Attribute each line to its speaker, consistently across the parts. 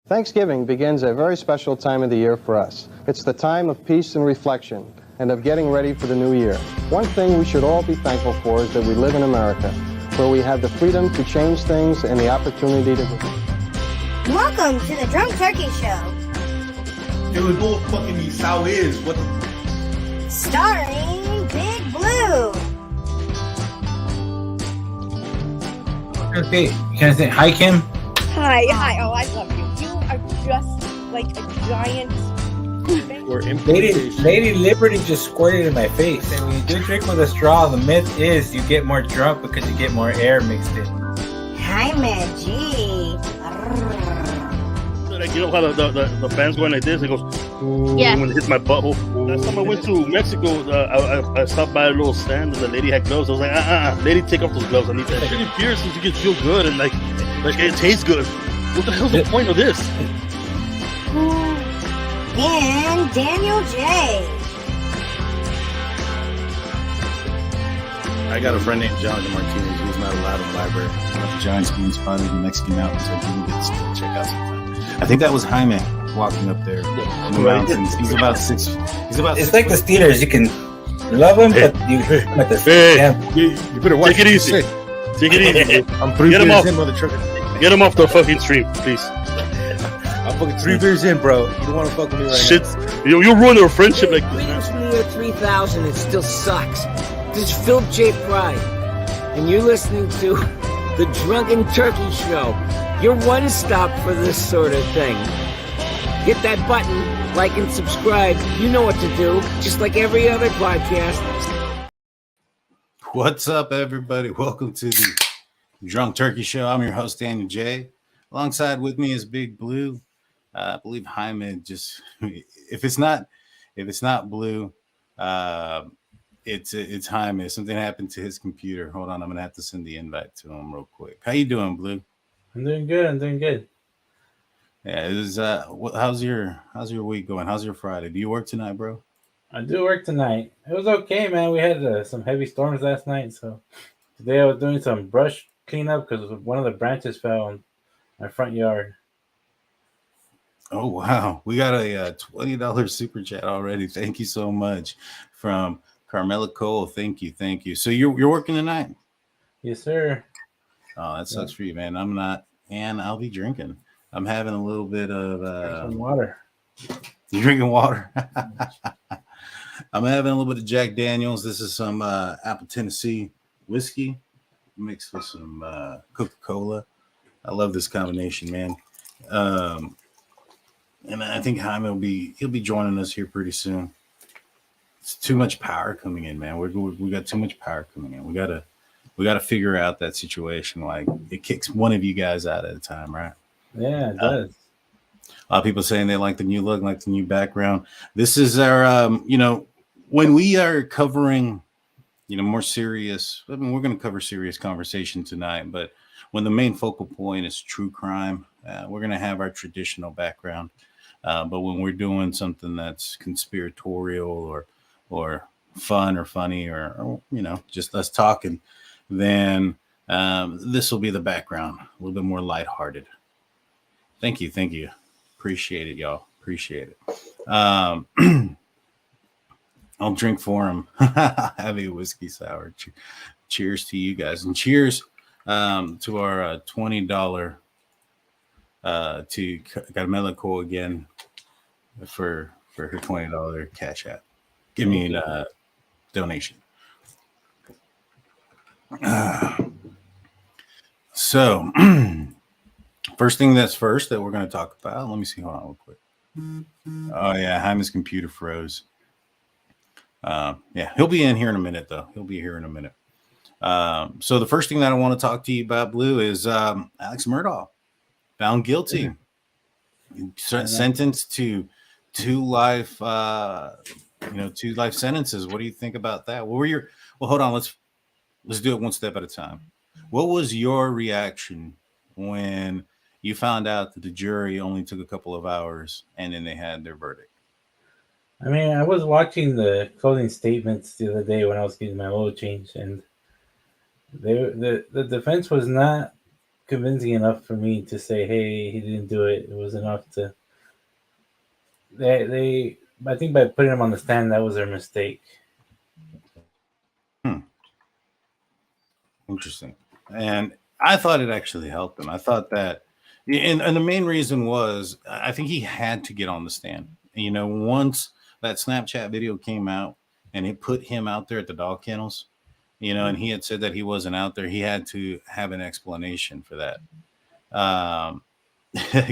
Speaker 1: Thanksgiving begins a very special time of the year for us. It's the time of peace and reflection, and of getting ready for the new year. One thing we should all be thankful for is that we live in America, where we have the freedom to change things and the opportunity to...
Speaker 2: Welcome to the Drunk Turkey Show.
Speaker 3: It was all fucking these how is. What the...
Speaker 2: Starring Big Blue.
Speaker 4: Okay, can I say hi, Kim?
Speaker 5: Hi. Oh, I love you. You are just like a giant.
Speaker 4: Lady Liberty just squirted in my face. And when you do drink with a straw, the myth is you get more drunk because you get more air mixed in.
Speaker 2: Hi, Maggie.
Speaker 6: Like, you know how the fans going like this? It goes, ooh,
Speaker 5: Yeah.
Speaker 6: when it hits my butthole. Last time I went to Mexico, I stopped by a little stand and the lady had gloves. I was like, lady, take off those gloves. I need that. Getting piercings, you can feel good and like it tastes good. What the hell's the point of this?
Speaker 2: And Daniel J.
Speaker 7: I got a friend named Jonathan Martinez who's not allowed in the library. The Giants being spotted in the Mexican mountains, so he gets to check out sometime. I think that was Jaime walking up there in the mountains. He's about six.
Speaker 4: It's like the Steelers. You can love them, but you at the
Speaker 7: You better watch
Speaker 6: Take it easy. Take it easy.
Speaker 7: I'm 3
Speaker 6: Get him
Speaker 7: beers
Speaker 6: off.
Speaker 7: in, mother trucker.
Speaker 6: Get him off the fucking stream, please.
Speaker 7: I'm fucking 3 beers in, bro. You don't want to fuck with me right
Speaker 6: Shit, you'll ruin our friendship like this.
Speaker 8: Greetings from the year 3000. It still sucks. This is Phil J. Fry, and you're listening to the Drunken Turkey Show. Your one stop for this sort of thing. Hit that button, like and subscribe. You know what to do, just like every other podcast.
Speaker 7: What's up, everybody? Welcome to the Drunk Turkey Show. I'm your host, Daniel J. Alongside with me is Big Blue. I believe Jaime just if it's not Blue, it's Jaime. Something happened to his computer. Hold on, I'm gonna have to send the invite to him real quick. How you doing, Blue?
Speaker 4: I'm doing good.
Speaker 7: Yeah, it was. How's your week going? How's your Friday? Do you work tonight, bro?
Speaker 4: I do work tonight. It was okay, man. We had some heavy storms last night, so today I was doing some brush cleanup because one of the branches fell in my front yard.
Speaker 7: Oh wow, we got a $20 super chat already. Thank you so much from Carmela Cole. Thank you. So you're working tonight?
Speaker 4: Yes, sir.
Speaker 7: Oh, that sucks for you, man. I'm not, and I'll be drinking. I'm having a little bit of
Speaker 4: Some water.
Speaker 7: You drinking water? I'm having a little bit of Jack Daniels. This is some Apple Tennessee whiskey mixed with some Coca-Cola. I love this combination, man. And I think Jaime he'll be joining us here pretty soon. It's too much power coming in, man. We got too much power coming in. We gotta figure out that situation. Like it kicks one of you guys out at a time, right?
Speaker 4: Yeah, it does.
Speaker 7: A lot of people saying they like the new look, like the new background. This is our, when we are covering, more serious. I mean, we're going to cover serious conversation tonight, but when the main focal point is true crime, we're going to have our traditional background. But when we're doing something that's conspiratorial or fun or funny or just us talking, then this will be the background, a little bit more lighthearted. Thank you. Appreciate it, y'all. Appreciate it. I'll drink for him. Have a whiskey sour. Cheers to you guys. And cheers to our $20 to Carmela Cole again for her $20 cash app. Give me a donation. So first thing that's first that we're going to talk about. Let me see. Hold on real quick. Oh yeah, Jaime's computer froze. Yeah, he'll be in here in a minute though. So the first thing that I want to talk to you about, Blue, is Alex Murdaugh found guilty, sentenced to 2 life sentences. What do you think about that? Well, hold on. Let's do it one step at a time. What was your reaction when you found out that the jury only took a couple of hours and then they had their verdict?
Speaker 4: I mean, I was watching the closing statements the other day when I was getting my oil change, and the defense was not convincing enough for me to say, "Hey, he didn't do it." It was enough to. They I think by putting him on the stand, that was their mistake.
Speaker 7: Interesting. And I thought it actually helped him. I thought that, and the main reason was I think he had to get on the stand. You know, once that Snapchat video came out and it put him out there at the dog kennels, you know, and he had said that he wasn't out there, he had to have an explanation for that.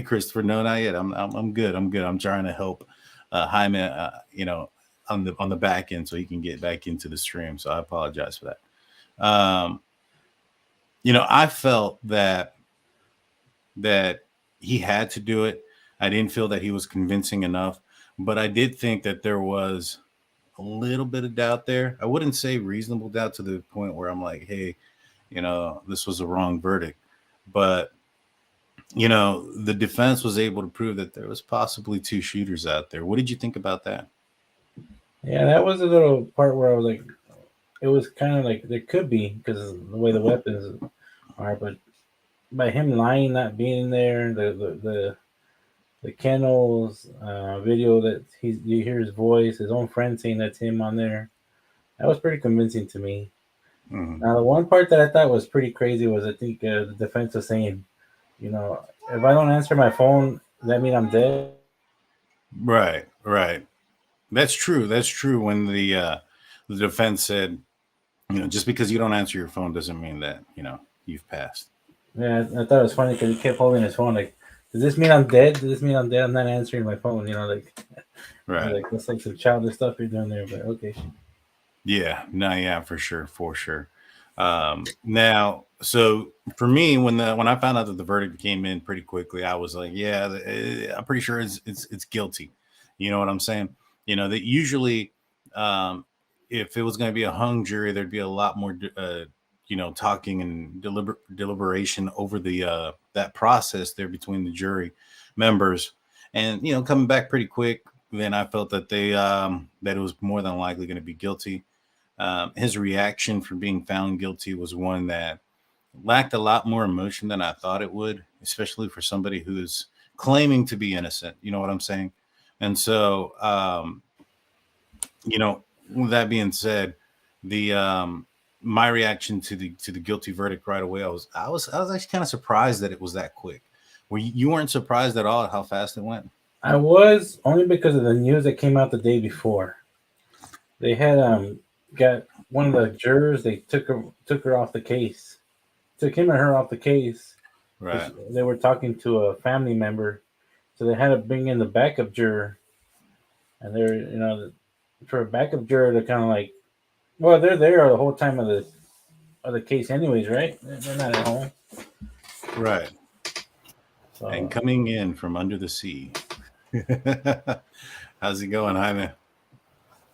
Speaker 7: Christopher, no, not yet. I'm good. I'm good. I'm trying to help Jaime, you know, on the back end so he can get back into the stream. So I apologize for that. You know, I felt that he had to do it. I didn't feel that he was convincing enough, but I did think that there was a little bit of doubt there. I wouldn't say reasonable doubt to the point where I'm like, hey, you know, this was a wrong verdict. But, you know, the defense was able to prove that there was possibly 2 shooters out there. What did you think about that?
Speaker 4: Yeah, that was a little part where I was like, it was kind of like there could be because of the way the weapons are, but by him lying, not being there, the kennels video that you hear his voice, his own friend saying that's him on there, that was pretty convincing to me. Now, the one part that I thought was pretty crazy was I think the defense was saying, you know, if I don't answer my phone, does that mean I'm dead?
Speaker 7: Right. That's true. That's true. When the defense said, you know, just because you don't answer your phone doesn't mean that, you know, you've passed.
Speaker 4: Yeah, I thought it was funny because he kept holding his phone like, does this mean I'm dead? Does this mean I'm dead? I'm not answering my phone, you know, like,
Speaker 7: right.
Speaker 4: Like that's like some childish stuff you're doing there, but okay.
Speaker 7: Yeah, no, yeah, for sure. Now, so for me, when I found out that the verdict came in pretty quickly, I was like, yeah, I'm pretty sure it's guilty. You know what I'm saying? You know, that usually, if it was going to be a hung jury, there'd be a lot more, you know, talking and deliberation over the that process there between the jury members, and you know, coming back pretty quick. Then I felt that that it was more than likely going to be guilty. His reaction for being found guilty was one that lacked a lot more emotion than I thought it would, especially for somebody who's claiming to be innocent. You know what I'm saying? And so, you know, with that being said, the my reaction to the guilty verdict right away, I was actually kind of surprised that it was that quick. You weren't surprised at all at how fast it went?
Speaker 4: I was, only because of the news that came out the day before. They had got one of the jurors. They took her off the case. Took him and her off the case.
Speaker 7: Right.
Speaker 4: They were talking to a family member, so they had to bring in the backup juror. And they're, you know, for a backup juror, they're kind of like, well, they're there the whole time of the case, anyways, right? They're not at home.
Speaker 7: Right.
Speaker 4: So,
Speaker 7: and coming in from under the sea. How's it going, Jaime?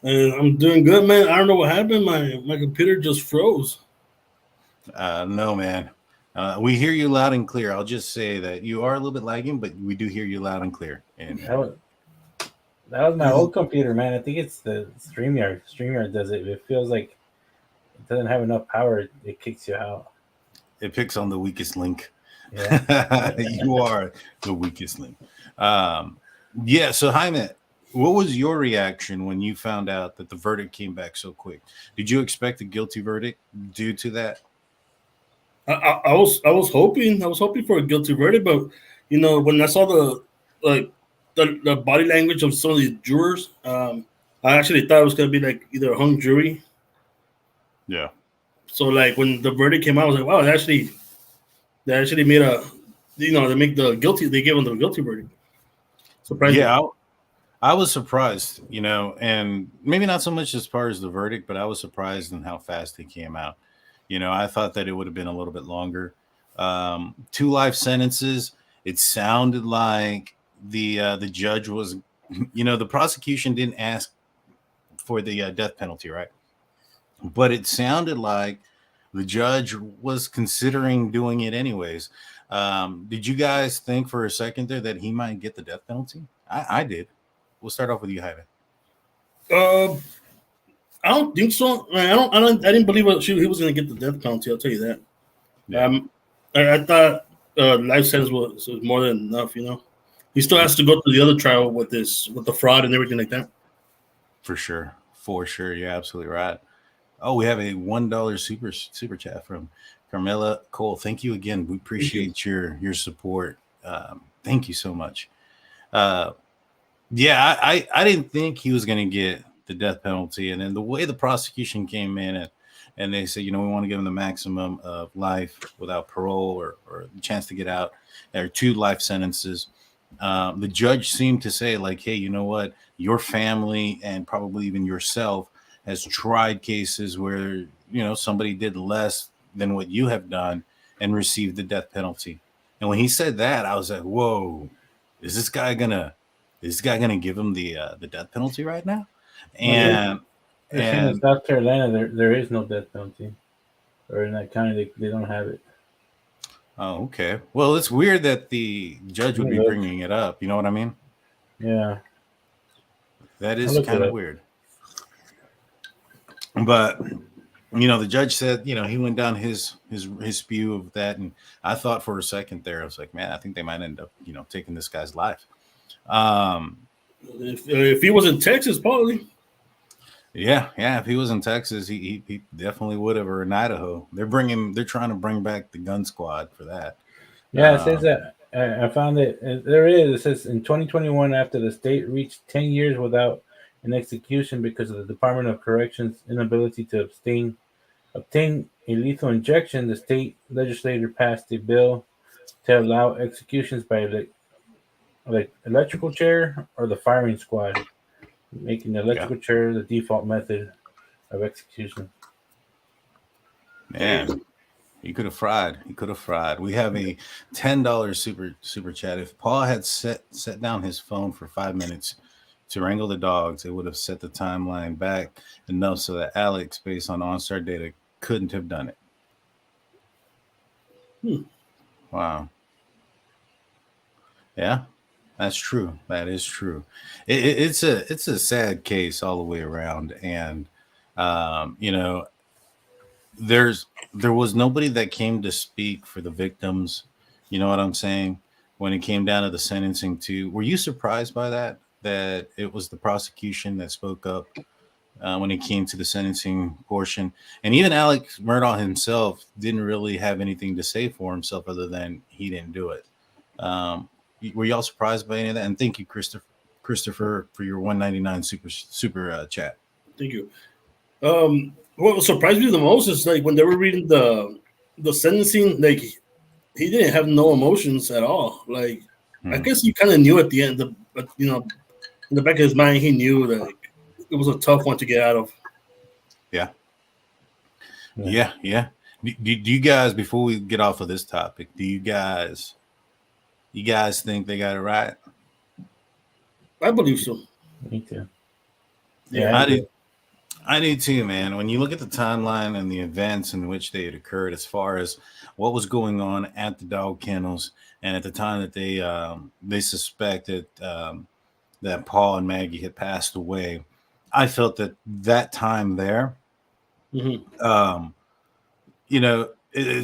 Speaker 6: I'm doing good, man. I don't know what happened. My computer just froze.
Speaker 7: No, man. We hear you loud and clear. I'll just say that you are a little bit lagging, but we do hear you loud and clear. And
Speaker 4: that was my old computer, man. I think it's the StreamYard. StreamYard does it. It feels like it doesn't have enough power. It kicks you out.
Speaker 7: It picks on the weakest link.
Speaker 4: Yeah.
Speaker 7: You are the weakest link. Yeah. So, Jaime, what was your reaction when you found out that the verdict came back so quick? Did you expect a guilty verdict due to that?
Speaker 6: I was hoping for a guilty verdict, but you know, when I saw the body language of some of these jurors, I actually thought it was gonna be like either a hung jury.
Speaker 7: Yeah.
Speaker 6: So like when the verdict came out, I was like, wow, they actually made they gave them the guilty verdict. Surprising.
Speaker 7: Yeah, I was surprised, you know, and maybe not so much as far as the verdict, but I was surprised in how fast it came out. You know, I thought that it would have been a little bit longer. 2 life sentences. It sounded like the judge was, you know, the prosecution didn't ask for the death penalty, right? But it sounded like the judge was considering doing it anyways. Did you guys think for a second there that he might get the death penalty? I did. We'll start off with you, Jaime.
Speaker 6: I don't think so. I didn't believe he was going to get the death penalty. I'll tell you that.
Speaker 7: Yeah.
Speaker 6: I thought life sentence was more than enough. You know, he still has to go through the other trial with the fraud and everything like that.
Speaker 7: For sure. You're absolutely right. Oh, we have a $1 super chat from Carmela Cole. Thank you again. We appreciate your support. Thank you so much. I didn't think he was going to get the death penalty, and then the way the prosecution came in and they said, we want to give him the maximum of life without parole or the chance to get out, or 2 life sentences. The judge seemed to say, like, hey, you know what? Your family and probably even yourself has tried cases where, somebody did less than what you have done and received the death penalty. And when he said that, I was like, whoa, is this guy gonna give him the death penalty right now? And
Speaker 4: in South Carolina, there is no death penalty, or in that county they don't have it.
Speaker 7: Oh, okay. Well, it's weird that the judge would be bringing it up. You know what I mean?
Speaker 4: Yeah.
Speaker 7: That is kind of weird. But, the judge said, he went down his spew of that. And I thought for a second there, I was like, man, I think they might end up, taking this guy's life.
Speaker 6: If he was in Texas, probably.
Speaker 7: Yeah. If he was in Texas, he definitely would have, or in Idaho. They're trying to bring back the gun squad for that.
Speaker 4: Yeah, it says that. I found it. There it is. It says in 2021, after the state reached 10 years without an execution because of the Department of Corrections' inability to obtain a lethal injection, the state legislature passed a bill to allow executions by electrical chair or the firing squad, making the electrical chair the default method of execution.
Speaker 7: Man. He could have fried. We have a $10 super chat. If Paul had set down his phone for 5 minutes to wrangle the dogs, it would have set the timeline back enough so that Alex, based on OnStar data, couldn't have done it. Wow. Yeah, that's true. That is true. It's a sad case all the way around, and there was nobody that came to speak for the victims. You know what I'm saying? When it came down to the sentencing too, were you surprised by that it was the prosecution that spoke up when it came to the sentencing portion? And even Alex Murdaugh himself didn't really have anything to say for himself other than he didn't do it. Were y'all surprised by any of that? And thank you, Christopher, for your $1.99 super chat.
Speaker 6: Thank you. What surprised me the most is like when they were reading the sentencing, like he didn't have no emotions at all. Like I guess he kind of knew at the end, but in the back of his mind, he knew that it was a tough one to get out of.
Speaker 7: Yeah. Do you guys, before we get off of this topic, do you guys think they got it right?
Speaker 6: I believe so.
Speaker 4: Me too.
Speaker 7: Yeah, I do too, man. When you look at the timeline and the events in which they had occurred, as far as what was going on at the dog kennels, and at the time that they suspected that Paul and Maggie had passed away, I felt that time there, it's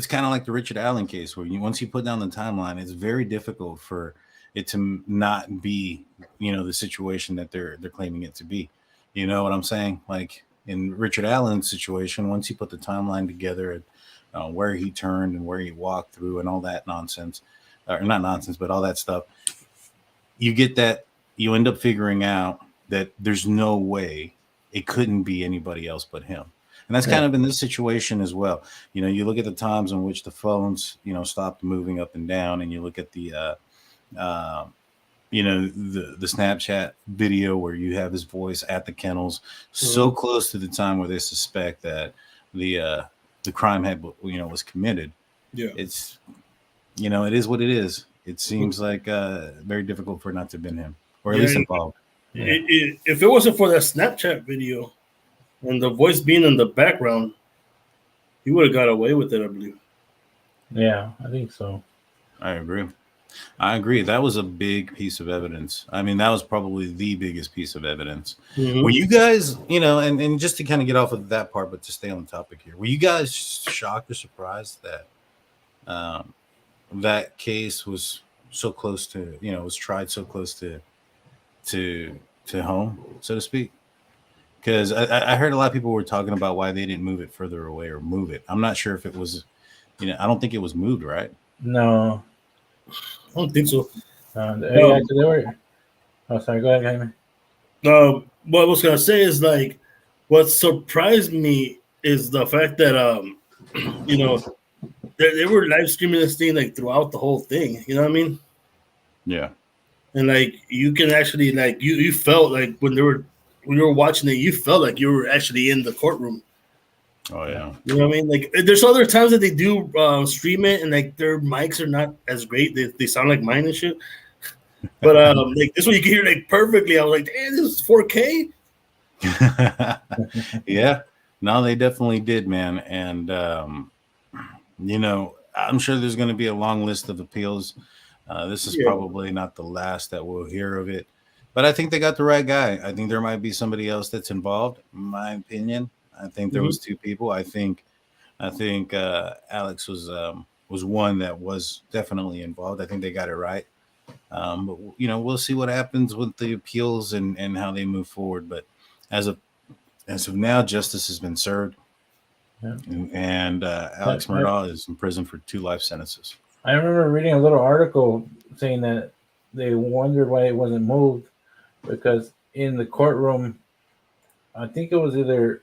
Speaker 7: kind of like the Richard Allen case, where once you put down the timeline, it's very difficult for it to not be, the situation that they're claiming it to be. You know what I'm saying? Like in Richard Allen's situation, once you put the timeline together, where he turned and where he walked through and all that nonsense, or not nonsense, but all that stuff, you end up figuring out that there's no way it couldn't be anybody else but him. And that's kind of in this situation as well. You look at the times in which the phones, stopped moving up and down, and you look at the Snapchat video where you have his voice at the kennels, so close to the time where they suspect that the crime was committed. Yeah, it's it is what it is. It seems like very difficult for it not to have been him, or at least involved.
Speaker 6: If it wasn't for that Snapchat video and the voice being in the background, he would have got away with it, I believe.
Speaker 4: Yeah, I think so.
Speaker 7: I agree. That was a big piece of evidence. I mean, that was probably the biggest piece of evidence. Were you guys, and just to kind of get off of that part, but to stay on the topic here, were you guys shocked or surprised that that case was so close to, was tried so close to home, so to speak. Because I heard a lot of people were talking about why they didn't move it further away or move it. I'm not sure if it was, I don't think it was moved, right?
Speaker 4: No.
Speaker 6: I don't think so.
Speaker 4: Yeah, they were. Oh, sorry. Go ahead, Jaime.
Speaker 6: What I was gonna say is like, what surprised me is the fact that they were live streaming this thing like throughout the whole thing. You know what I mean?
Speaker 7: Yeah.
Speaker 6: And like you can actually like you felt like when you were watching it, you felt like you were actually in the courtroom.
Speaker 7: Oh yeah.
Speaker 6: You know what I mean? Like there's other times that they do stream it and like their mics are not as great. They sound like mine and shit. But like this one you can hear like perfectly. I was like, damn, this is 4K.
Speaker 7: Yeah. No, they definitely did, man. And I'm sure there's going to be a long list of appeals. This is probably not the last that we'll hear of it. But I think they got the right guy. I think there might be somebody else that's involved, in my opinion. I think there was two people. I think Alex was one that was definitely involved. I think they got it right. But we'll see what happens with the appeals and how they move forward. But as of now, justice has been served, and Alex Murdaugh is in prison for 2 life sentences.
Speaker 4: I remember reading a little article saying that they wondered why it wasn't moved because in the courtroom, I think it was either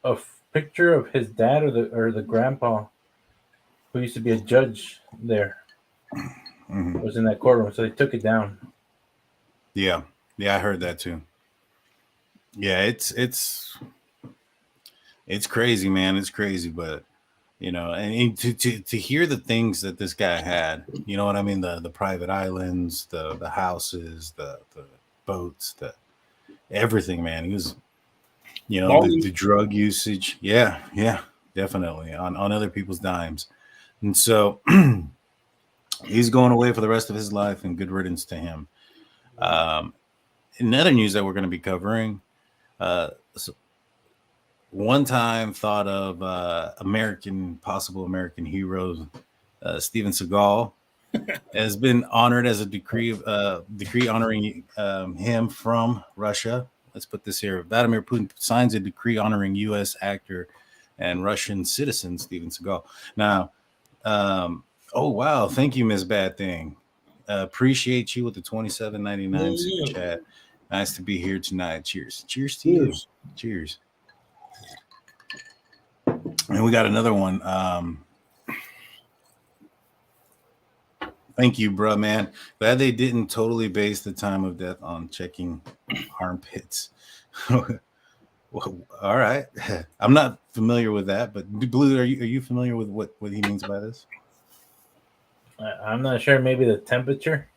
Speaker 4: a picture of his dad or the grandpa who used to be a judge there. Was in that courtroom, so they took it down.
Speaker 7: Yeah, I heard that too. Yeah, it's crazy, man. It's crazy, but and to hear the things that this guy had, you know what I mean? The private islands, the houses, the boats, the everything, man. He was, the drug usage. Yeah, definitely on other people's dimes, and so. He's going away for the rest of his life, and good riddance to him. In other news that we're going to be covering, one time thought of possible American hero, Steven Seagal, has been honored as a decree honoring him from Russia. Let's put this here. Vladimir Putin signs a decree honoring U.S. actor and Russian citizen Steven Seagal. Now, oh wow! Thank you, Miss Bad Thing. Appreciate you with the $27.99 super chat. Nice to be here tonight. Cheers! Cheers to you. Cheers. And we got another one. Thank you, bro, man. Glad they didn't totally base the time of death on checking armpits. Well, all right. I'm not familiar with that, but Blue, are you familiar with what he means by this?
Speaker 4: I'm not sure. Maybe the temperature.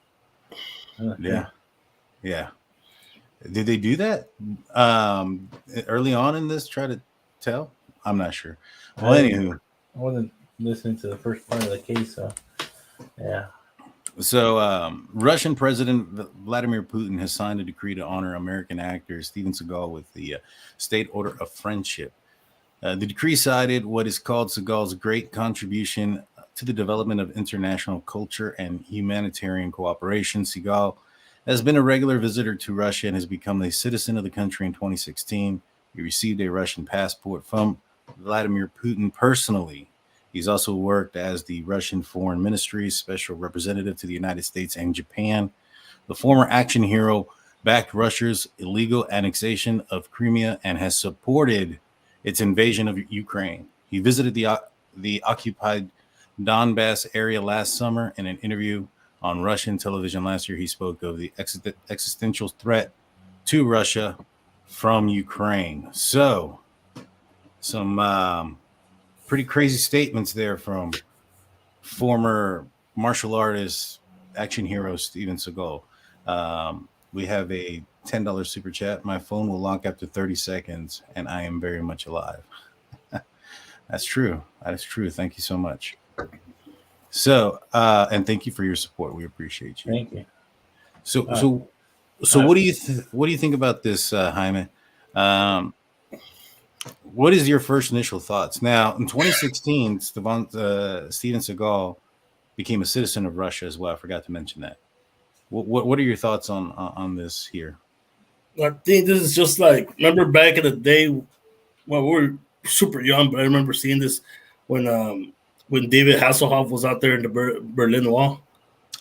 Speaker 7: Yeah. Did they do that early on in this? Try to tell. I'm not sure. Well, anywho,
Speaker 4: I wasn't listening to the first part of the case, so yeah.
Speaker 7: So, Russian President Vladimir Putin has signed a decree to honor American actor Steven Seagal with the State Order of Friendship. The decree cited what is called Seagal's great contribution to the development of international culture and humanitarian cooperation. Seagal has been a regular visitor to Russia and has become a citizen of the country in 2016. He received a Russian passport from Vladimir Putin personally. He's also worked as the Russian Foreign Ministry's special representative to the United States and Japan. The former action hero backed Russia's illegal annexation of Crimea and has supported its invasion of Ukraine. He visited the occupied Donbass area last summer. In an interview on Russian television last year, he spoke of the existential threat to Russia from Ukraine. So, some pretty crazy statements there from former martial artist, action hero Steven Seagal. We have a $10 super chat. My phone will lock after 30 seconds, and I am very much alive. That's true. That is true. Thank you so much. So, and thank you for your support. We appreciate you.
Speaker 4: Thank you.
Speaker 7: So what do you think about this, Jaime? What is your first initial thoughts? Now, in 2016, Steven Seagal became a citizen of Russia as well. I forgot to mention that. What are your thoughts on this here?
Speaker 6: I think this is just like, remember back in the day, well, we were super young, but I remember seeing this when David Hasselhoff was out there in the Berlin Wall.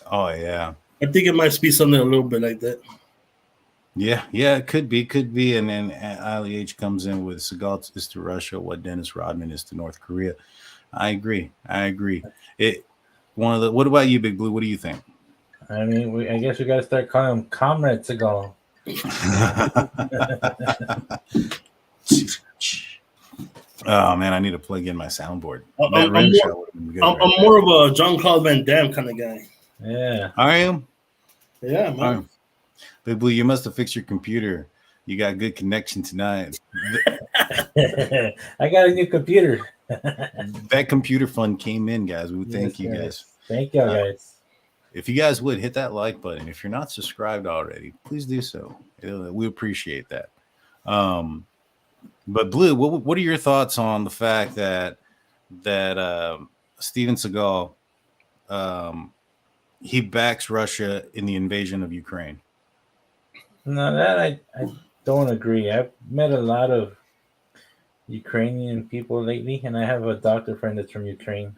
Speaker 7: Oh yeah,
Speaker 6: I think it might be something a little bit like that.
Speaker 7: yeah, it could be, and then Ali H comes in with Seagal is to Russia, what Dennis Rodman is to North Korea. I agree. What about you, Big Blue? What do you think?
Speaker 4: I mean, I guess we got to start calling him Comrade Seagal.
Speaker 7: Oh man, I need to plug in my soundboard.
Speaker 6: I'm more of a Jean-Claude Van Damme kind of guy.
Speaker 4: Yeah,
Speaker 7: I am.
Speaker 6: Yeah, man.
Speaker 7: Big Blue, you must have fixed your computer. You got good connection tonight.
Speaker 4: I got a new computer.
Speaker 7: That computer fund came in, guys. We thank you guys.
Speaker 4: Thank you guys.
Speaker 7: If you guys would hit that like button, if you're not subscribed already, please do so. We appreciate that. But Blue, what are your thoughts on the fact that Steven Seagal he backs Russia in the invasion of Ukraine?
Speaker 4: No, that I don't agree. I've met a lot of Ukrainian people lately, and I have a doctor friend that's from Ukraine,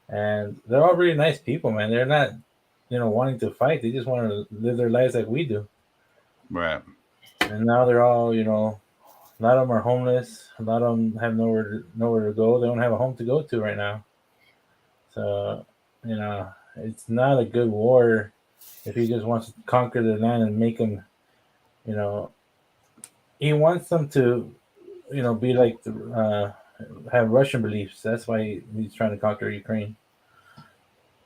Speaker 4: and they're all really nice people, man. They're not, wanting to fight. They just want to live their lives like we do.
Speaker 7: Right.
Speaker 4: And now they're all, a lot of them are homeless. A lot of them have nowhere to go. They don't have a home to go to right now. So, it's not a good war if he just wants to conquer the land and make them, he wants them to, be like, have Russian beliefs. That's why he's trying to conquer Ukraine.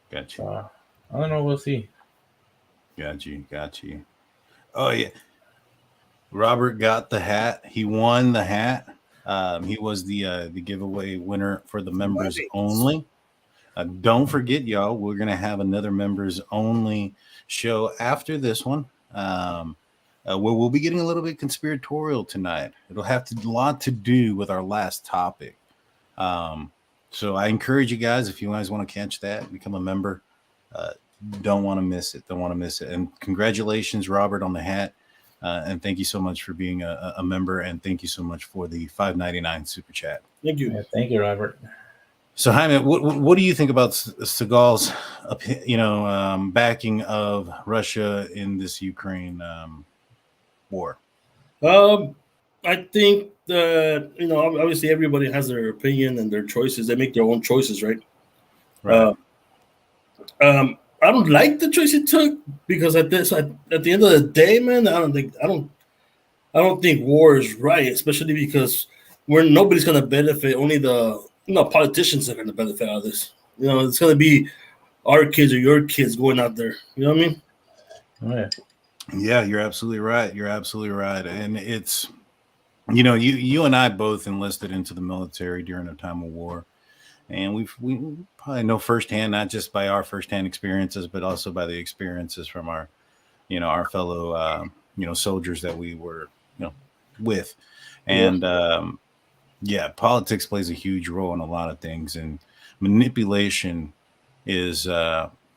Speaker 7: Gotcha.
Speaker 4: I don't know. We'll see.
Speaker 7: Got you. Oh, yeah. Robert got the hat. He won the hat. He was the giveaway winner for the members only. Don't forget, y'all, we're going to have another members only show after this one. Where we'll be getting a little bit conspiratorial tonight. It'll have a lot to do with our last topic. So I encourage you guys, if you guys want to catch that, become a member. Don't want to miss it. And congratulations, Robert, on the hat. And thank you so much for being a member. And thank you so much for the $5.99 super chat.
Speaker 6: Thank you.
Speaker 4: Yeah, thank you, Robert.
Speaker 7: So, Jaime, what do you think about Seagal's, backing of Russia in this Ukraine war?
Speaker 6: I think that, obviously everybody has their opinion and their choices. They make their own choices, right?
Speaker 7: Right.
Speaker 6: I don't like the choice he took because at the end of the day, man, I don't think war is right, especially because nobody's going to benefit. Only the politicians are going to benefit out of this. It's going to be our kids or your kids going out there. You know what I mean?
Speaker 4: Oh, yeah.
Speaker 7: Yeah, you're absolutely right. And it's, you and I both enlisted into the military during a time of war. And we probably know firsthand, not just by our firsthand experiences, but also by the experiences from our, our fellow, soldiers that we were, with. And, politics plays a huge role in a lot of things. And manipulation is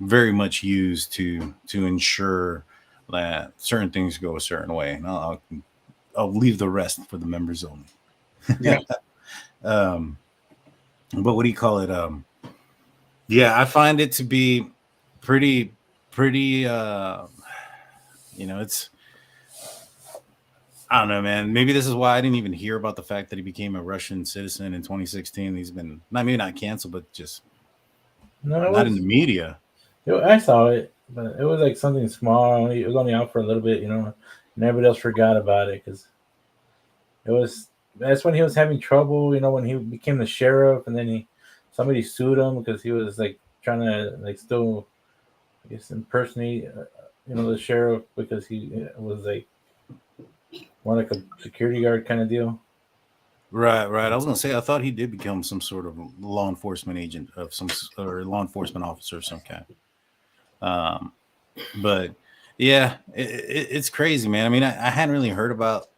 Speaker 7: very much used to ensure that certain things go a certain way. And I'll leave the rest for the members only.
Speaker 6: Yeah.
Speaker 7: But what do you call it? I find it to be pretty, it's, I don't know, man. Maybe this is why I didn't even hear about the fact that he became a Russian citizen in 2016. He's been, maybe not canceled, but just not in the media.
Speaker 4: I saw it, but it was like something small. It was only out for a little bit, and everybody else forgot about it because that's when he was having trouble, when he became the sheriff, and then somebody sued him because he was like trying to still, I guess, impersonate, the sheriff because he was like more like a security guard kind of deal.
Speaker 7: Right. I was gonna say I thought he did become some sort of law enforcement agent of or law enforcement officer of some kind. But yeah, it's crazy, man. I mean, I hadn't really heard about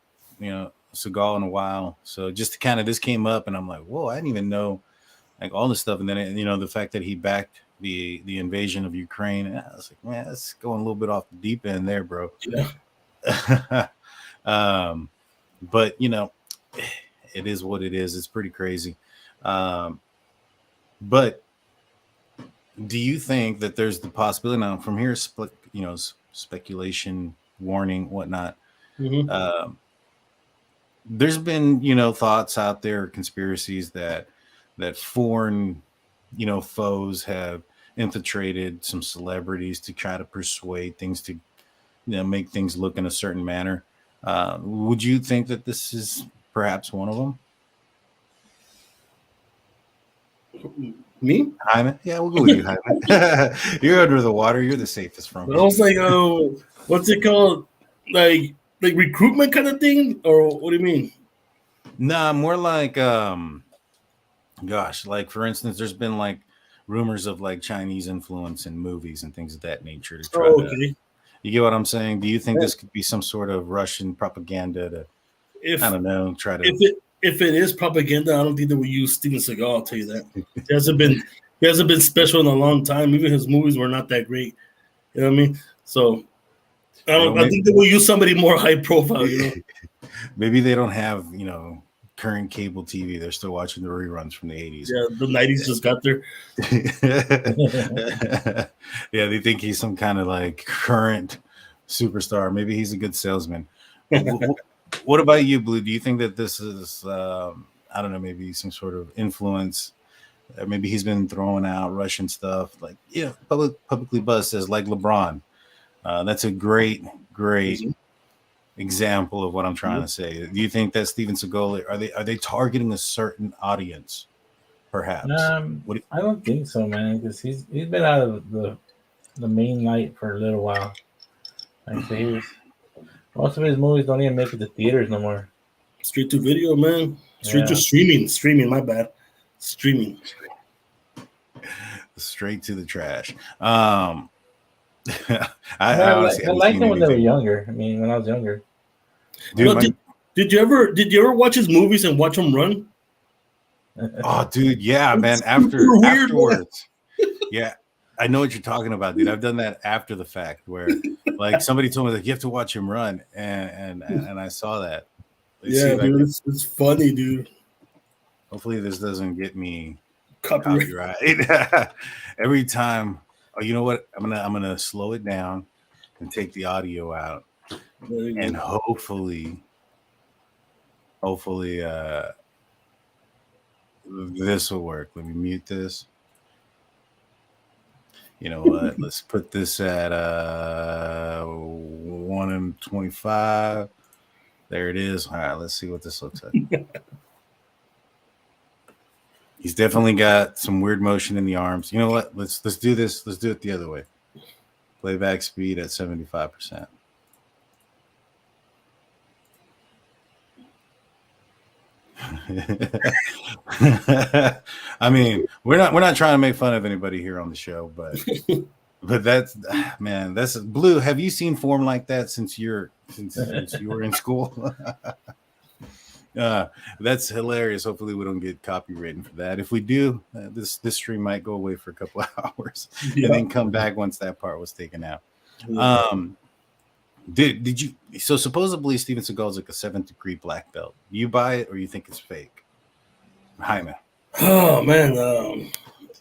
Speaker 7: Seagal in a while, so just this came up, and I'm like, whoa, I didn't even know all this stuff. And then the fact that he backed the invasion of Ukraine. And I was like, man, that's going a little bit off the deep end there, bro.
Speaker 6: Yeah.
Speaker 7: But you know, it is what it is. It's pretty crazy. But do you think that there's the possibility now from here, speculation, warning, whatnot?
Speaker 6: Mm-hmm.
Speaker 7: There's been, you know, thoughts out there, conspiracies that foreign, you know, foes have infiltrated some celebrities to try to persuade things to, you know, make things look in a certain manner. Would you think that this is perhaps one of them?
Speaker 6: Me?
Speaker 7: Hyman? Yeah, we'll go with you, Hyman. You're under the water. You're the safest from
Speaker 6: I was like, what's it called? Like recruitment kind of thing? Or what do you mean?
Speaker 7: Nah, more like, gosh, like for instance, there's been like rumors of like Chinese influence in movies and things of that nature to try to, you get what I'm saying? Do you think this could be some sort of Russian propaganda to, I don't know, try to...
Speaker 6: If it is propaganda, I don't think they will use Steven Seagal, I'll tell you that. He hasn't been special in a long time. Even his movies were not that great. You know what I mean? So I think they will use somebody more high profile, you know.
Speaker 7: Maybe they don't have, you know, current cable TV. They're still watching the reruns from the 80s.
Speaker 6: Yeah, the 90s just got there.
Speaker 7: Yeah, they think he's some kind of like current superstar. Maybe he's a good salesman. What about you, Blue? Do you think that this is, I don't know, maybe some sort of influence? Maybe he's been throwing out Russian stuff, like, yeah, publicly buzzed says like LeBron. That's a great example of what I'm trying to say. Do you think that Steven Seagal, are they targeting a certain audience, perhaps?
Speaker 4: I don't think so, man, because he's been out of the main light for a little while. Like most of his movies don't even make it to theaters no more.
Speaker 6: Straight to video, man. Straight to streaming. My bad. Streaming.
Speaker 7: Straight to the trash.
Speaker 4: I liked them when they were younger. I mean, when I was younger.
Speaker 6: Dude, did you ever watch his movies and watch them run?
Speaker 7: Oh, dude, yeah, man. Afterwards, yeah, I know what you're talking about, dude. I've done that after the fact, where like somebody told me that you have to watch him run, and I saw that.
Speaker 6: Yeah, dude, it's funny, dude.
Speaker 7: Hopefully, this doesn't get me
Speaker 6: copyright.
Speaker 7: Every time. Oh, you know what? I'm gonna slow it down and take the audio out, and hopefully, this will work. Let me mute this. You know what? Let's put this at 1:25. There it is. All right, let's see what this looks like. He's definitely got some weird motion in the arms. You know what? Let's do this. Let's do it the other way. Playback speed at 75%. I mean, we're not trying to make fun of anybody here on the show, but that's, man, that's Blue. Have you seen form like that since you were in school? That's hilarious. Hopefully we don't get copywritten for that. If we do, this stream might go away for a couple of hours and then come back once that part was taken out. Did you? So supposedly Steven Seagal is like a 7th degree black belt. You buy it or you think it's fake? Hyman.
Speaker 6: Oh man,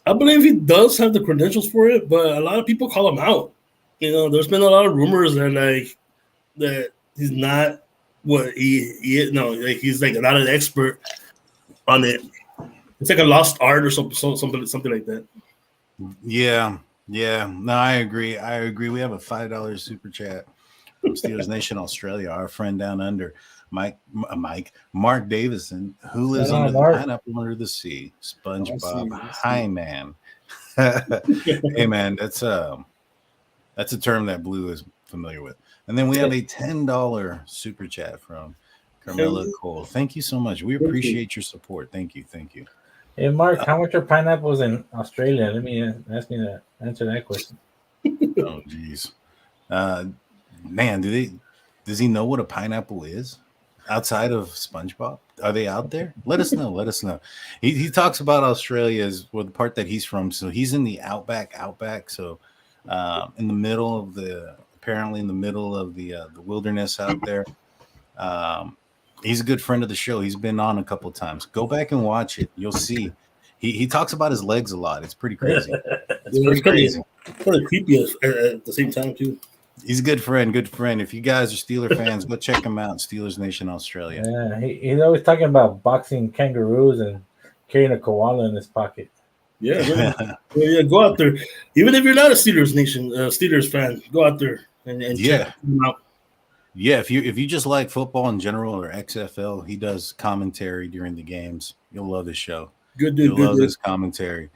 Speaker 6: I believe he does have the credentials for it, but a lot of people call him out. You know, there's been a lot of rumors that he's not what he is. No, like he's like not an expert on it. It's like a lost art or something like that.
Speaker 7: Yeah. No, I agree. We have a $5 super chat from Steelers Nation Australia. Our friend down under, Mark Davison, who lives under the pineapple under the sea. SpongeBob. Hi, man. Hey, man, that's a term that Blue is familiar with. And then we have a $10 super chat from Carmela Cole. Thank you so much. We appreciate your support. Thank you.
Speaker 4: Hey, Mark, how much are pineapples in Australia? Let me answer that question.
Speaker 7: Oh, geez. Man, does he know what a pineapple is? outside of SpongeBob? Are they out there? Let us know. Let us know. He talks about Australia as well, the part that he's from. So he's in the outback. So in the middle of apparently in the middle of the wilderness out there. He's a good friend of the show. He's been on a couple of times. Go back and watch it. You'll see. He talks about his legs a lot. It's pretty crazy. It's pretty crazy.
Speaker 6: Kind of creepy at the same time too.
Speaker 7: He's a good friend. Good friend. If you guys are Steeler fans, go check him out. Steelers Nation Australia.
Speaker 4: Yeah, he's always talking about boxing kangaroos and carrying a koala in his pocket.
Speaker 6: Yeah, yeah. Go out there, even if you're not a Steelers fan. Go out there and check him out.
Speaker 7: Yeah, if you just like football in general or XFL, he does commentary during the games. You'll love his show.
Speaker 6: Good dude.
Speaker 7: You'll love his commentary.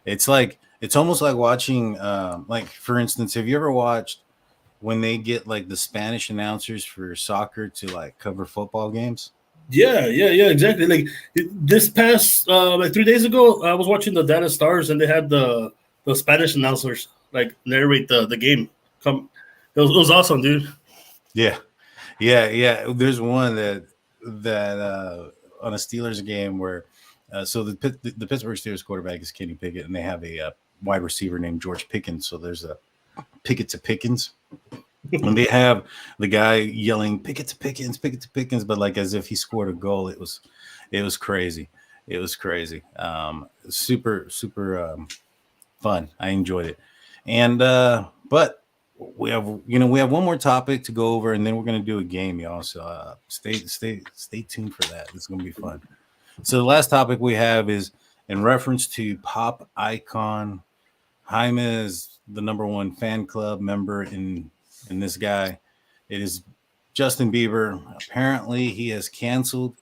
Speaker 7: It's almost like watching, like for instance, have you ever watched when they get like the Spanish announcers for soccer to like cover football games?
Speaker 6: Yeah, exactly. Like this past like 3 days ago, I was watching the Dallas Stars and they had the Spanish announcers like narrate the game. It was awesome, dude.
Speaker 7: Yeah. There's one that on a Steelers game where so the Pittsburgh Steelers quarterback is Kenny Pickett, and they have a wide receiver named George Pickens. So there's a Pickett to Pickens. When they have the guy yelling Pickett to Pickens, but like as if he scored a goal, it was crazy. It was crazy. Super fun. I enjoyed it. And but we have one more topic to go over, and then we're gonna do a game, y'all. So stay tuned for that. It's gonna be fun. So the last topic we have is in reference to pop icon. Jaime is the #1 fan club member in this guy. It is Justin Bieber. Apparently, he has canceled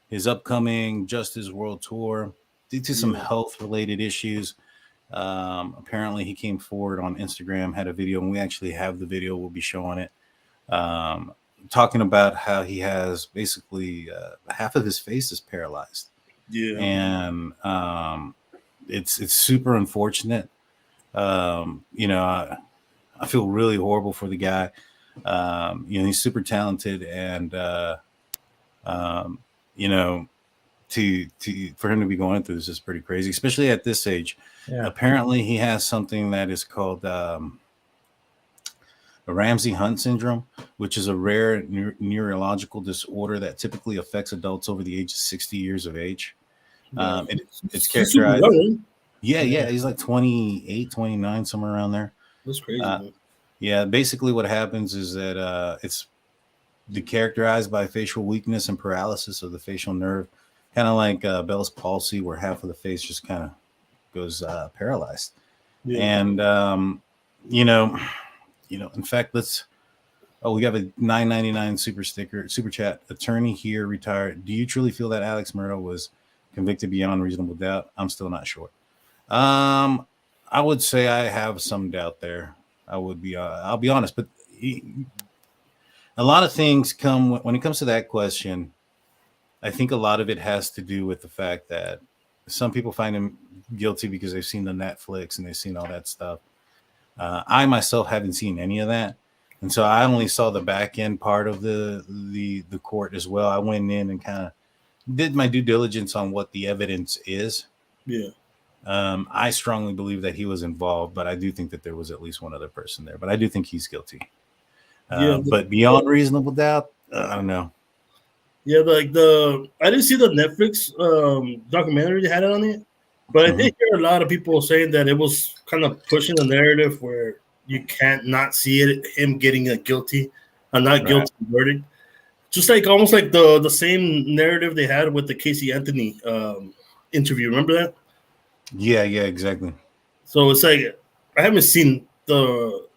Speaker 7: his upcoming Justice World Tour due to some health-related issues. Apparently, he came forward on Instagram, had a video, and we actually have the video. We'll be showing it. Talking about how he has basically half of his face is paralyzed.
Speaker 6: Yeah,
Speaker 7: and it's super unfortunate. I feel really horrible for the guy. He's super talented, and for him to be going through this is pretty crazy, especially at this age. Yeah. Apparently, he has something that is called a Ramsay-Hunt syndrome, which is a rare neurological disorder that typically affects adults over the age of 60 years of age. It's characterized. Yeah, he's like 28, 29, somewhere around there.
Speaker 6: That's crazy.
Speaker 7: Yeah, basically what happens is that it's characterized by facial weakness and paralysis of the facial nerve, kind of like Bell's palsy, where half of the face just kind of goes paralyzed. Yeah. And in fact, we have a $9.99 super chat. Attorney here retired. Do you truly feel that Alex Murdaugh was convicted beyond reasonable doubt? I'm still not sure. I would say I have some doubt there. I'll be honest, but a lot of things come when it comes to that question. I think a lot of it has to do with the fact that some people find him guilty because they've seen the Netflix and they've seen all that stuff. I myself haven't seen any of that, and so I only saw the back end part of the court as well. I went in and kind of did my due diligence on what the evidence is.
Speaker 6: Yeah.
Speaker 7: I strongly believe that he was involved, but I do think that there was at least one other person there. But I do think he's guilty. But beyond reasonable doubt, I don't know.
Speaker 6: Yeah, I didn't see the Netflix documentary they had on it, but I did hear a lot of people saying that it was kind of pushing the narrative where you can't not see him getting a guilty, guilty verdict. Just like almost like the same narrative they had with the Casey Anthony interview. Remember that?
Speaker 7: Yeah, exactly.
Speaker 6: So it's like I haven't seen the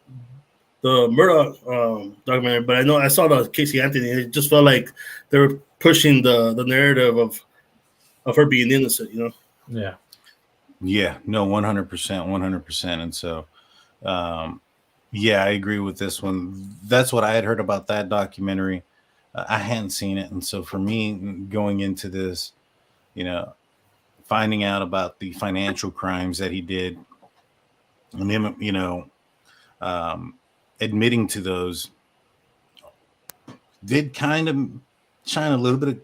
Speaker 6: Murdaugh documentary, but I know I saw the Casey Anthony. And it just felt like they were pushing the narrative of her being innocent.
Speaker 4: Yeah.
Speaker 7: Yeah. No, 100%. And so, I agree with this one. That's what I had heard about that documentary. I hadn't seen it, and so for me, going into this, finding out about the financial crimes that he did, and him, admitting to those, did kind of shine a little bit of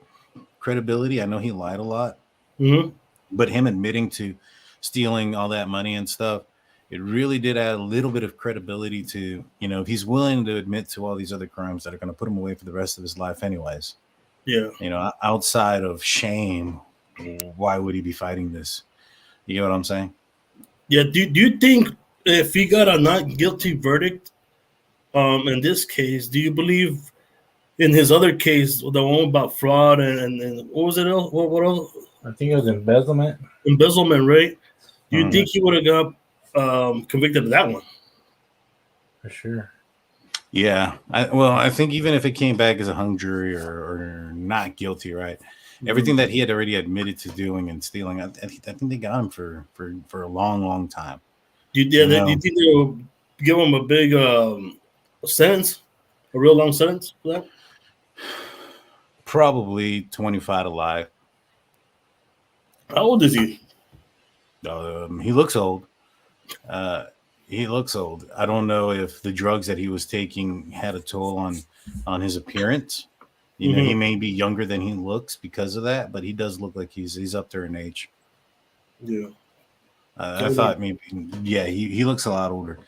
Speaker 7: credibility. I know he lied a lot,
Speaker 6: Mm-hmm.
Speaker 7: but him admitting to stealing all that money and stuff, it really did add a little bit of credibility to, if he's willing to admit to all these other crimes that are going to put him away for the rest of his life anyways.
Speaker 6: Yeah.
Speaker 7: Outside of shame, why would he be fighting this? You get what I'm saying?
Speaker 6: Yeah. Do you think if he got a not guilty verdict, in this case, do you believe in his other case, the one about fraud and what was it? What else?
Speaker 4: I think it was embezzlement.
Speaker 6: Embezzlement, right? Do you think he would have got convicted of that one?
Speaker 4: For sure.
Speaker 7: Yeah. I think even if it came back as a hung jury or not guilty, right? Everything that he had already admitted to doing and stealing, I think they got him for a long, long time.
Speaker 6: Do you think they'll give him a big sentence, a real long sentence for that?
Speaker 7: Probably 25 to life.
Speaker 6: How old is he?
Speaker 7: He looks old. He looks old. I don't know if the drugs that he was taking had a toll on his appearance. He may be younger than he looks because of that, but he does look like he's up there in age.
Speaker 6: Yeah.
Speaker 7: I thought maybe, he looks a lot older.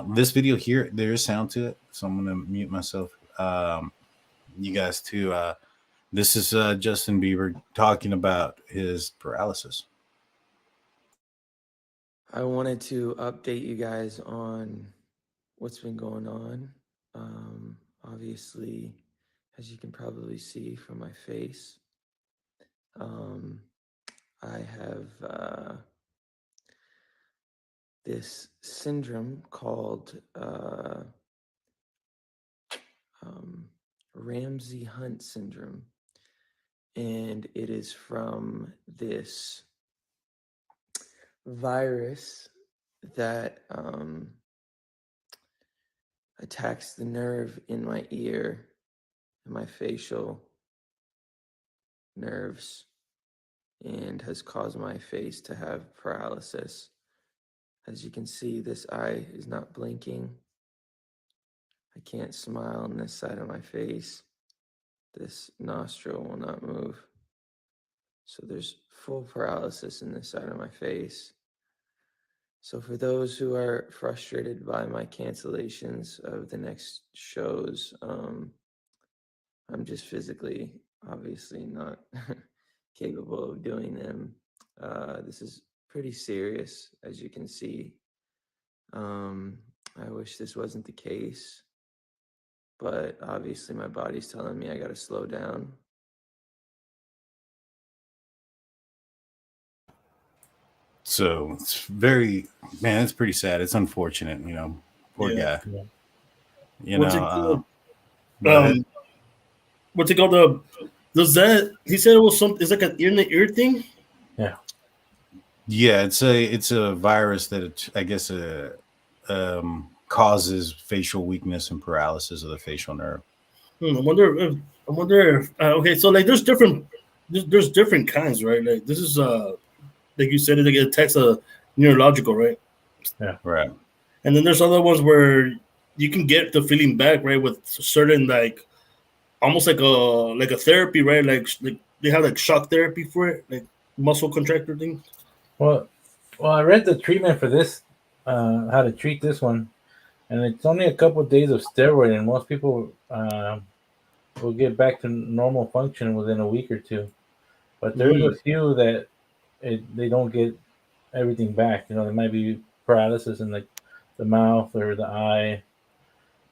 Speaker 7: This video here, there is sound to it, so I'm going to mute myself. You guys too. This is Justin Bieber talking about his paralysis.
Speaker 9: I wanted to update you guys on what's been going on. Obviously, as you can probably see from my face, I have this syndrome called Ramsay-Hunt syndrome, and it is from this virus that attacks the nerve in my ear and my facial nerves and has caused my face to have paralysis. As you can see, this eye is not blinking. I can't smile on this side of my face. This nostril will not move. So there's full paralysis in this side of my face. So for those who are frustrated by my cancellations of the next shows, I'm just physically, obviously not capable of doing them. This is pretty serious, as you can see. I wish this wasn't the case, but obviously my body's telling me I gotta slow down.
Speaker 7: So it's it's pretty sad. It's unfortunate, poor guy.
Speaker 6: Yeah. What's it called? He said it was something, it's like an ear in the ear thing?
Speaker 4: Yeah.
Speaker 7: Yeah, it's a virus that I guess causes facial weakness and paralysis of the facial nerve.
Speaker 6: I wonder if okay, so like there's different kinds, right? Like this is like you said, it attacks a neurological, right?
Speaker 7: Yeah, right.
Speaker 6: And then there's other ones where you can get the feeling back, right, with certain like almost like a therapy, right? Like they have like shock therapy for it, like muscle contractor thing.
Speaker 4: Well, I read the treatment for this, how to treat this one, and it's only a couple of days of steroid, and most people will get back to normal function within a week or two. But there's a few that they don't get everything back. There might be paralysis in like the mouth or the eye,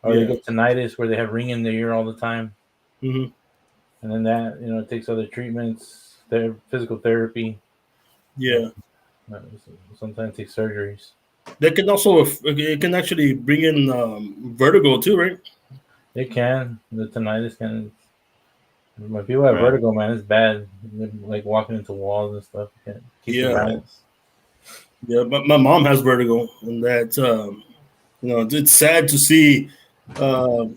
Speaker 4: or they get tinnitus where they have ringing in their ear all the time.
Speaker 6: Mm-hmm.
Speaker 4: And then that it takes other treatments, physical therapy.
Speaker 6: Yeah.
Speaker 4: Sometimes take surgeries.
Speaker 6: That can also it can actually bring in vertigo too, right?
Speaker 4: It can. The tinnitus can. When people have vertigo, man, it's bad. They're like walking into walls and stuff. You can't keep your balance.
Speaker 6: Yeah, but my mom has vertigo, and that it's sad to see my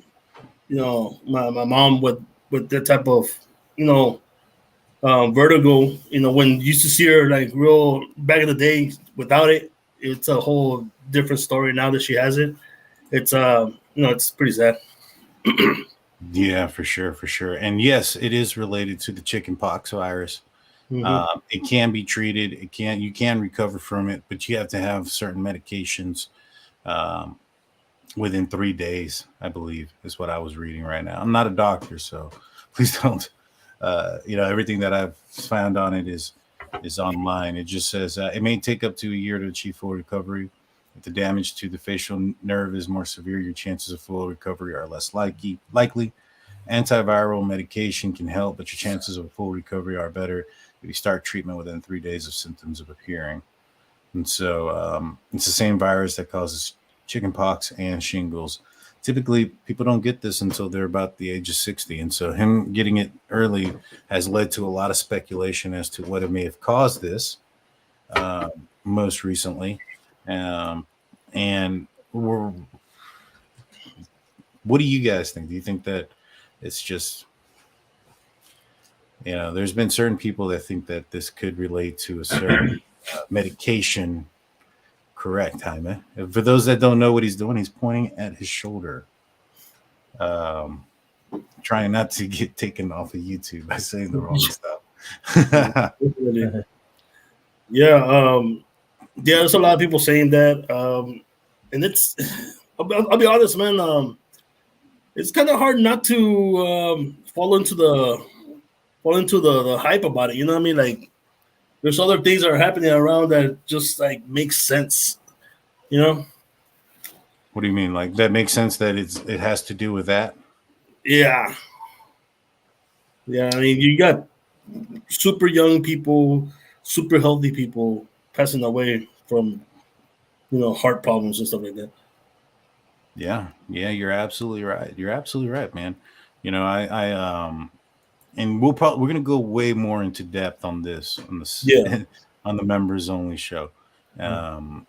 Speaker 6: mom with that type of vertigo. When you used to see her like real back in the day without it, it's a whole different story now that she has it. It's it's pretty sad.
Speaker 7: Yeah, for sure, for sure. And yes, it is related to the chickenpox virus. It can be treated. You can recover from it, but you have to have certain medications um, within 3 days, I believe, is what I was reading right now. I'm not a doctor, so please don't. Everything that I've found on it is online. It just says it may take up to a year to achieve full recovery. If the damage to the facial nerve is more severe, your chances of full recovery are less likely. Antiviral medication can help, but your chances of full recovery are better if you start treatment within 3 days of symptoms of appearing. And so it's the same virus that causes chickenpox and shingles. Typically, people don't get this until they're about the age of 60. And so him getting it early has led to a lot of speculation as to what it may have caused this most recently. And what do you guys think? Do you think that it's just, there's been certain people that think that this could relate to a certain medication? Correct, Jaime. For those that don't know what he's doing, he's pointing at his shoulder, trying not to get taken off of YouTube by saying the wrong stuff.
Speaker 6: Yeah, there's a lot of people saying that, and it's. I'll be honest, man. It's kind of hard not to fall into the hype about it. You know what I mean? Like, there's other things that are happening around that just like makes sense. You know?
Speaker 7: What do you mean? Like that makes sense that it has to do with that?
Speaker 6: Yeah. Yeah, I mean, you got super young people, super healthy people passing away from, heart problems and stuff like that.
Speaker 7: Yeah, you're absolutely right. You're absolutely right, man. And we're gonna go way more into depth on this on the members only show. But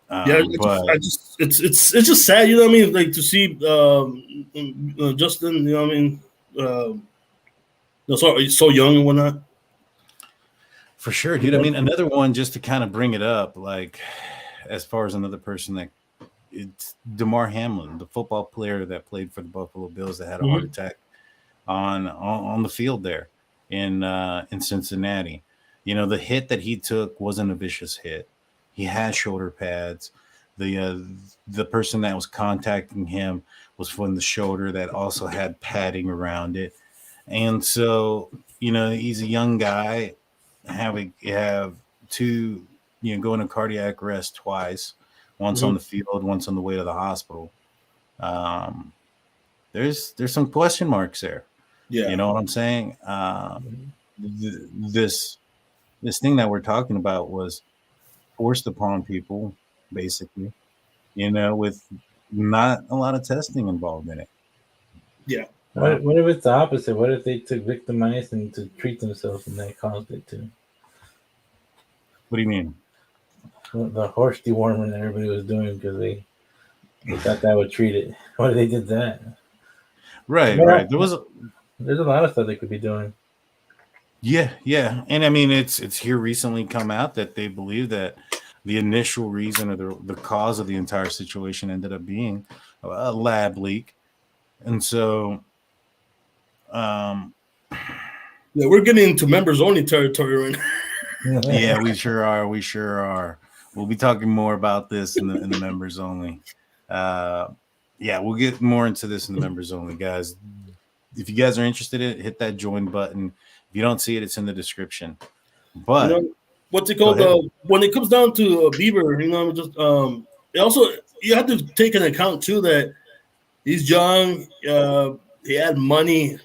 Speaker 6: it's just sad, you know what I mean? Like to see Justin, you know what I mean? So young and whatnot.
Speaker 7: For sure, dude. I mean, another one just to kind of bring it up, like as far as another person that it's Damar Hamlin, the football player that played for the Buffalo Bills that had a heart attack on the field there in Cincinnati. The hit that he took wasn't a vicious hit. He had shoulder pads. The person that was contacting him was from the shoulder that also had padding around it. And so, he's a young guy, have two, going to cardiac arrest twice, once on the field, once on the way to the hospital. There's some question marks there.
Speaker 6: Yeah.
Speaker 7: You know what I'm saying? This thing that we're talking about was forced upon people, basically, with not a lot of testing involved in it.
Speaker 6: Yeah.
Speaker 4: What if it's the opposite? What if they took victimizing to treat themselves and that caused it to?
Speaker 7: What do you mean?
Speaker 4: The horse deworming that everybody was doing because they thought that would treat it. What if they did that?
Speaker 7: Right. There's
Speaker 4: a lot of stuff they could be doing.
Speaker 7: Yeah. And I mean, it's here recently come out that they believe that the initial reason or the cause of the entire situation ended up being a lab leak. And so,
Speaker 6: yeah, we're getting into members only territory right now.
Speaker 7: Yeah, we sure are. We'll be talking more about this in the members only. We'll get more into this in the members only, guys. If you guys are interested in it, hit that join button. If you don't see it, it's in the description. But
Speaker 6: what's it called? When it comes down to Bieber, you have to take into account too that he's young. He had money.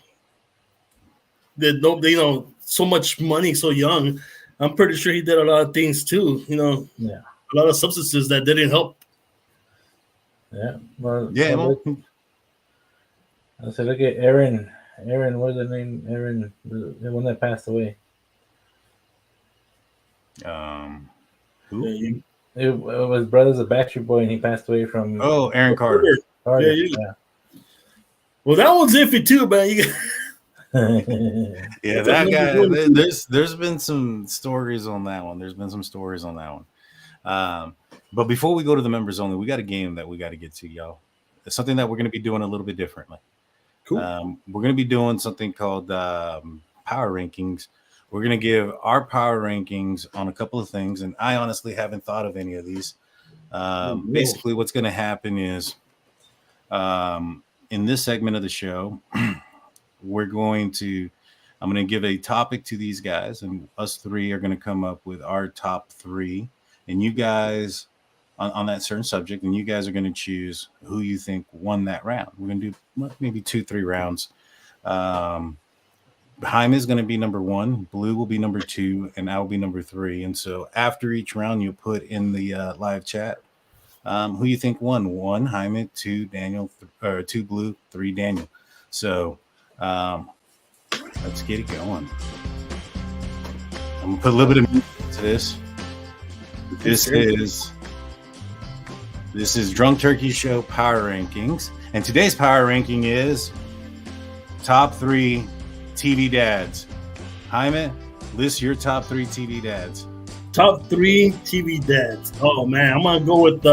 Speaker 6: So much money so young. I'm pretty sure he did a lot of things too. A lot of substances that didn't help.
Speaker 4: Yeah. I said, look at Aaron. Aaron, what's the name? Aaron, the one that passed away.
Speaker 7: Who?
Speaker 4: It was Brothers of Backstreet Boy, and he passed away from.
Speaker 7: Oh, Aaron Carter.
Speaker 6: Yeah. Well, that one's iffy too, man.
Speaker 7: Yeah, that guy. There's been some stories on that one. But before we go to the members only, we got a game that we got to get to, y'all. It's something that we're going to be doing a little bit differently.
Speaker 6: Cool.
Speaker 7: We're going to be doing something called power rankings. We're going to give our power rankings on a couple of things, and I honestly haven't thought of any of these. Basically, what's going to happen is in this segment of the show, I'm going to give a topic to these guys, and us three are going to come up with our top three, and you guys on that certain subject, and you guys are going to choose who you think won that round. We're going to do maybe 2-3 rounds. Jaime is going to be number 1, Blue will be number 2, and I will be number 3. And so after each round, you'll put in the live chat who you think won. 1 Jaime, 2 Daniel, 2 Blue, 3 Daniel. So let's get it going. I'm gonna put a little bit of music into this. This is Drunk Turkey Show Power Rankings, and today's power ranking is top 3 TV dads. Jaime, list your top 3 TV dads.
Speaker 6: Top 3 TV dads. Oh man, I'm gonna go with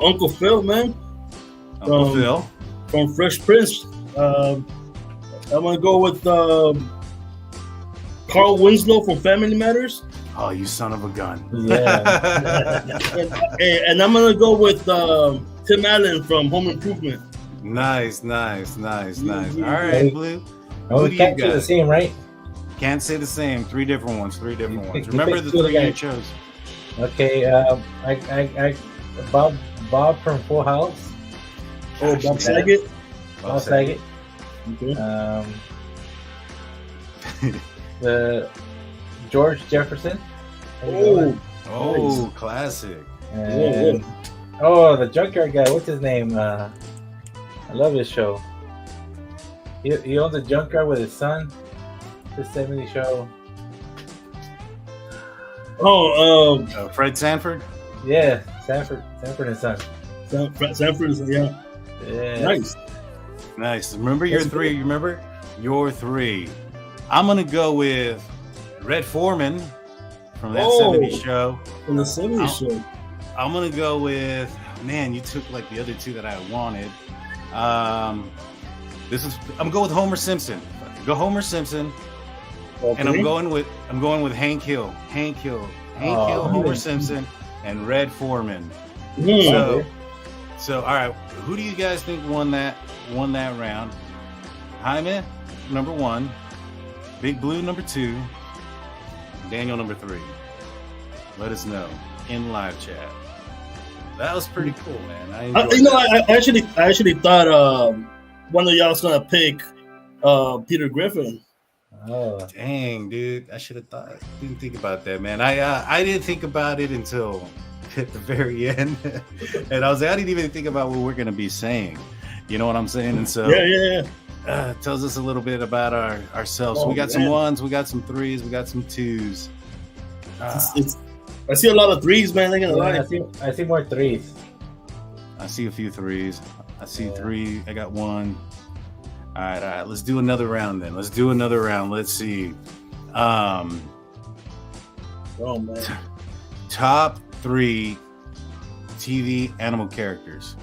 Speaker 6: Uncle Phil, man.
Speaker 7: Uncle Phil
Speaker 6: from Fresh Prince. I'm gonna go with Carl Winslow from Family Matters.
Speaker 7: Oh, you son of a gun!
Speaker 4: Yeah.
Speaker 6: and I'm gonna go with Tim Allen from Home Improvement.
Speaker 7: Nice. All right, Blue.
Speaker 4: Oh, we can't say the same, right?
Speaker 7: Can't say the same. 3 different ones. Remember the 3 you chose.
Speaker 4: Okay. I Bob from Full House.
Speaker 6: Oh, Bob Saget.
Speaker 4: Bob Saget.
Speaker 6: Okay.
Speaker 4: The George Jefferson.
Speaker 6: Oh,
Speaker 7: nice. Classic.
Speaker 4: And, the junkyard guy. What's his name? I love his show. He owns a junkyard with his son. The 70s show.
Speaker 7: Fred Sanford.
Speaker 4: Yeah, Sanford and Son.
Speaker 6: Sanford is yeah.
Speaker 7: Nice. Remember your 3. Remember your 3. I'm gonna go with Red Foreman from that 70s show.
Speaker 6: From the 70s show.
Speaker 7: I'm gonna go with you took like the other 2 that I wanted. I'm going with Homer Simpson. Go Homer Simpson. Okay. And I'm going with Hank Hill. Homer Simpson, and Red Foreman. So all right, who do you guys think won that round? Jaime, number 1. Big Blue, number 2. Daniel, number 3. Let us know in live chat. That was pretty cool, man.
Speaker 6: I actually thought one of y'all was gonna pick Peter Griffin.
Speaker 7: Oh dang, dude! I should have thought. Didn't think about that, man. I didn't think about it until at the very end, and I was like, I didn't even think about what we're gonna be saying. You know what I'm saying? And so tells us a little bit about ourselves. So we got some 1s, we got some 3s, we got some 2s.
Speaker 6: I see a lot of 3s, man.
Speaker 4: I see more 3s.
Speaker 7: I see a few 3s. I see 3. I got 1. All right. Let's do another round then. Let's see.
Speaker 6: Oh man.
Speaker 7: Top 3 TV animal characters.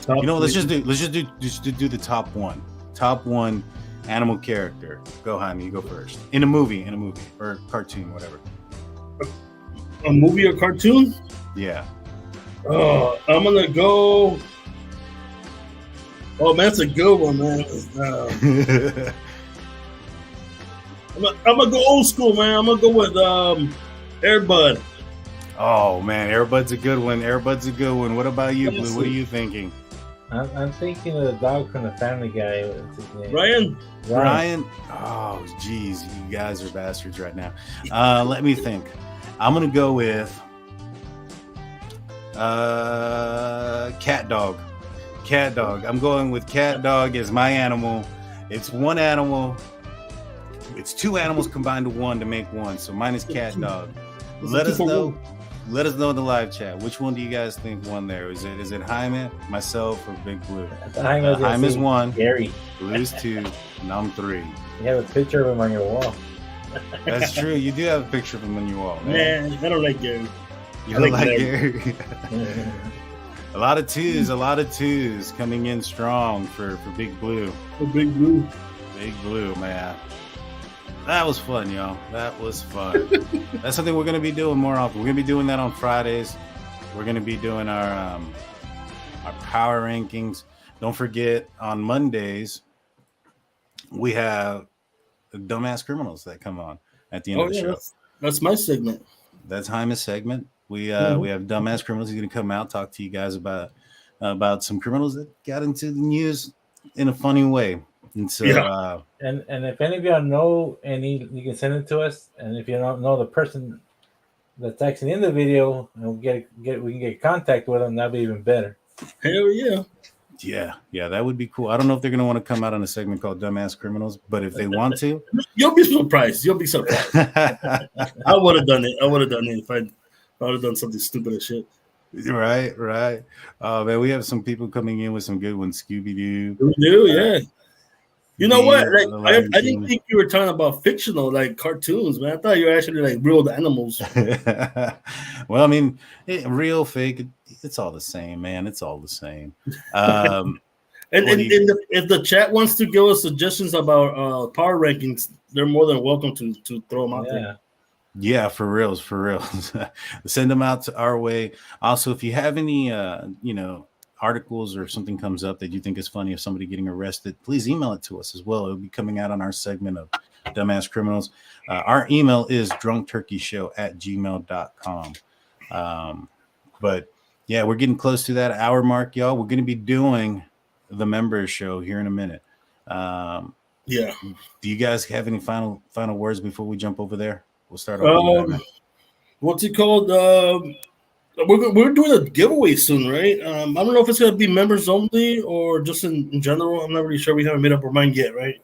Speaker 7: Let's just do the top 1. Top 1 animal character. Go, Jaime. You go first. In a movie or cartoon, whatever.
Speaker 6: A movie or cartoon?
Speaker 7: Yeah.
Speaker 6: I'm gonna go. Oh man, that's a good one, man. I'm gonna go old school, man. I'm gonna go with Air Bud.
Speaker 7: Oh man, Air Bud's a good one. What about you, Blue? What are you thinking?
Speaker 4: I'm thinking of the dog from the Family Guy. What's his name?
Speaker 7: Ryan. Oh, geez, you guys are bastards right now. Let me think. I'm gonna go with Cat Dog. I'm going with Cat Dog as my animal. It's one animal. It's 2 animals combined to 1 to make 1. So mine is Cat Dog. Let us know in the live chat. Which one do you guys think won there? Is it Jaime, myself, or Big Blue? Jaime's 1.
Speaker 4: Gary.
Speaker 7: Blue's 2. And I'm 3.
Speaker 4: You have a picture of him on your wall.
Speaker 7: That's true. You do have a picture of him on your wall,
Speaker 6: man. I don't like Gary.
Speaker 7: You don't like Gary? A lot of twos coming in strong for Big Blue.
Speaker 6: The Big Blue.
Speaker 7: Big Blue, man. That was fun, y'all. That was fun. That's something we're going to be doing more often. We're going to be doing that on Fridays. We're going to be doing our power rankings. Don't forget, on Mondays, we have the Dumbass Criminals that come on at the end of the show.
Speaker 6: That's my segment.
Speaker 7: That's Jaime's segment. We have Dumbass Criminals. He's going to come out, talk to you guys about some criminals that got into the news in a funny way. And so,
Speaker 4: and if any of y'all know any, you can send it to us. And if you don't know the person that's actually in the video, and we can get contact with them, that'd be even better.
Speaker 6: Hell yeah.
Speaker 7: Yeah, that would be cool. I don't know if they're going to want to come out on a segment called Dumbass Criminals, but if they want to,
Speaker 6: you'll be surprised. I would have done it. If I would have done something stupid as shit.
Speaker 7: Right. Man, we have some people coming in with some good ones. Scooby-Doo.
Speaker 6: We do, yeah. You know what? Like, I didn't think you were talking about fictional, like cartoons, man. I thought you were actually like real animals.
Speaker 7: Well, I mean, real, fake, it's all the same, man. It's all the same. And
Speaker 6: if the chat wants to give us suggestions about power rankings, they're more than welcome to throw them out there.
Speaker 7: Yeah, for reals. Send them out to our way. Also, if you have any, articles or something comes up that you think is funny of somebody getting arrested, please email it to us as well. It'll be coming out on our segment of Dumbass Criminals. Our email is drunkturkeyshow@gmail.com. But yeah, we're getting close to that hour mark, y'all. We're going to be doing the members show here in a minute. Do you guys have any final words before we jump over there? We'll start off.
Speaker 6: What's it called? We're doing a giveaway soon, right? I don't know if it's going to be members only or just in general. I'm not really sure. We haven't made up our mind yet, right?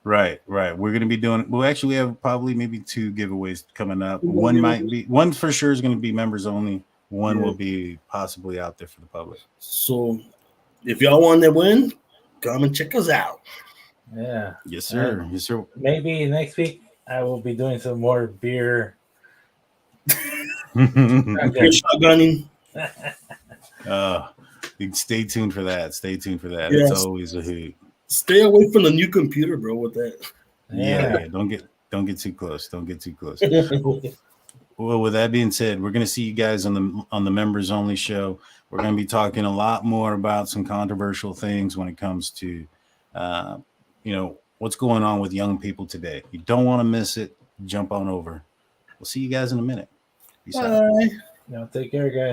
Speaker 7: Right. We're going to be doing. Well, actually, we have probably maybe 2 giveaways coming up. One for sure is going to be members only. One will be possibly out there for the public.
Speaker 6: So, if y'all want to win, come and check us out.
Speaker 4: Yeah.
Speaker 7: Yes, sir. Yes, sir.
Speaker 4: Maybe next week I will be doing some more beer.
Speaker 6: Shotgunning.
Speaker 7: Stay tuned for that.
Speaker 6: Yes.
Speaker 7: It's always a hoot.
Speaker 6: Stay away from the new computer, bro, with that.
Speaker 7: Yeah. Don't get too close. Well, with that being said, we're going to see you guys on the members only show. We're going to be talking a lot more about some controversial things when it comes to what's going on with young people today. You don't want to miss it. Jump on over. We'll see you guys in a minute. Peace out.
Speaker 6: Bye.
Speaker 4: Take care, guys.